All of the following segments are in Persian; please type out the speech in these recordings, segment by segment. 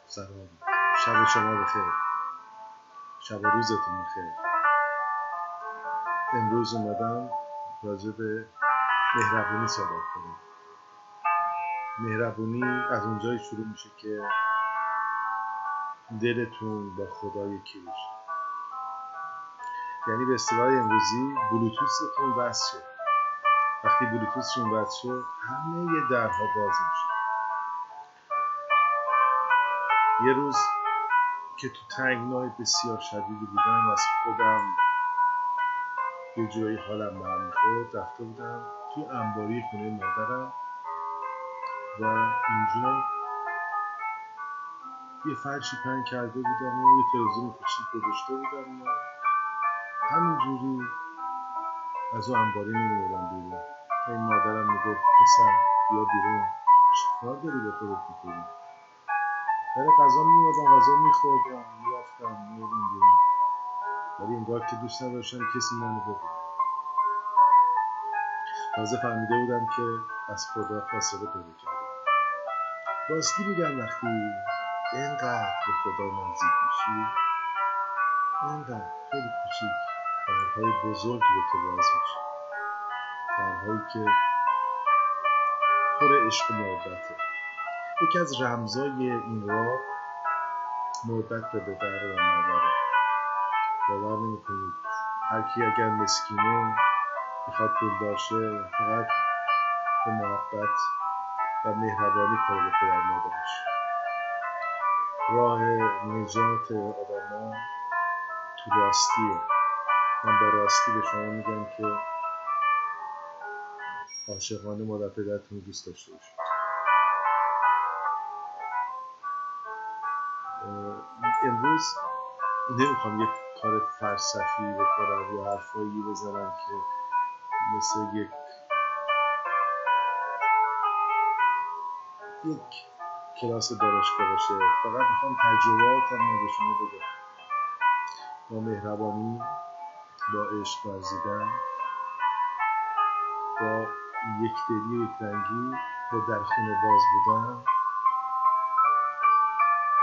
سلام. شب شما بخیر. شب و روزتون بخیر. امروز اومدم راجع به مهربونی صحبت کنم. مهربونی از اونجایی شروع میشه که دلتون با خدا یکی بشه. یعنی به اصطلاح امروزی بلوتوثتون وصل شد. وقتی بلوتوثتون وصل شد همه درها باز میشه. یه روز که تو تنگنای بسیار شدیدی بودم، از خودم یه جایی حالم به هم می‌خورد، رفته بودم توی انباری خونه مادرم و اونجا یه فرشی پهن کرده بودم و یه تلویزیون کوچیک گذاشته بودم و همینجوری از اون انباری نمی‌اومدم بیرون. این مادرم میگفت پسر بیا بیرون، چیکار داری به خودت می‌کنی؟ برای غذا می‌اومدم، غذا می‌خوردم، می‌رفتم می‌اومدم بیرون، ولی انگار که دوست نداشتم کسی منو ببینه. تازه فهمیده بودم که از خدا فاصله پیدا کردم. راستی میگم وقتی اینقدر به خدا نزدیک میشی، اینقدر خیلی کوچیک درهای بزرگی به تو باز میشه، درهایی که پر عشق و محبته. یکی از رمزای این راه محبت به پدر و مادره. باور نمی‌کنید هر کی اگر مسکینه میخواد پولدار شه، فقط به محبت و مهربانی کنه به پدر مادرش. راه نجات آدما تو راستیه. من با راستی به شما میگم که عاشقانه مادر پدرتون رو دوست داشته باشید. امروز نمیخوام یک کار فلسفی بکنم یا حرفایی بزنم که مثل یک کلاس دانشگاه باشه. فقط میخوام تجربهاتم رو به شما بگم. با مهربانی، با عشق ورزیدن، با یکدلی و یکرنگی، با در خونه باز بودن،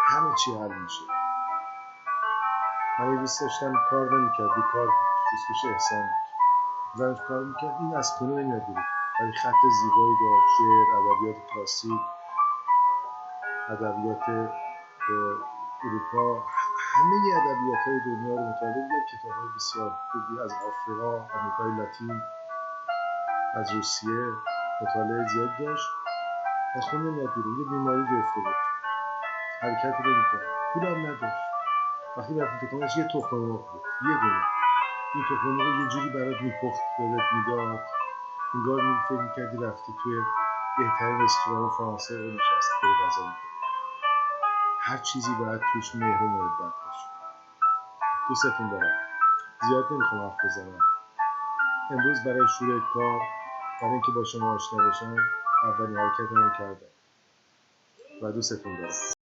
همه چی حل میشه. من یه دوست داشتم کار نمیکرد، بیکار بود، اسمش احسان بود. زنش کار میکرد، این از خونه نمیاد بیرون، ولی خط زیبایی داشت، شعر، ادبیات کلاسیک، ادبیات اروپا، همه ادبیات‌های دنیا رو مطالعه می‌کرد. کتاب‌های بسیار خوبی از آفریقا، آمریکای لاتین، از روسیه مطالعه زیاد داشت. از خونه نمیاد بیرون، یه بیماری گرفته بود، حرکتی نمی‌کرد، پولم نداشت. وقتی می‌رفتیم تو خونه‌اش یه تخم مرغ بود، یه دونه. این تخم مرغ یه جوری برات میپخت، بهت میداد، انگار فکر می‌کردی رفتی توی بهترین رستوران فرانسه نشستی که غذا می‌خوری. هر چیزی باید توش مهر و محبت باشه. دوستتون دارم. زیاد نمیخوام حرف بزنم. امروز برای شروع کار، برای اینکه با شما آشنا بشم، اولین حرکتمو کردم و دوستتون دارم.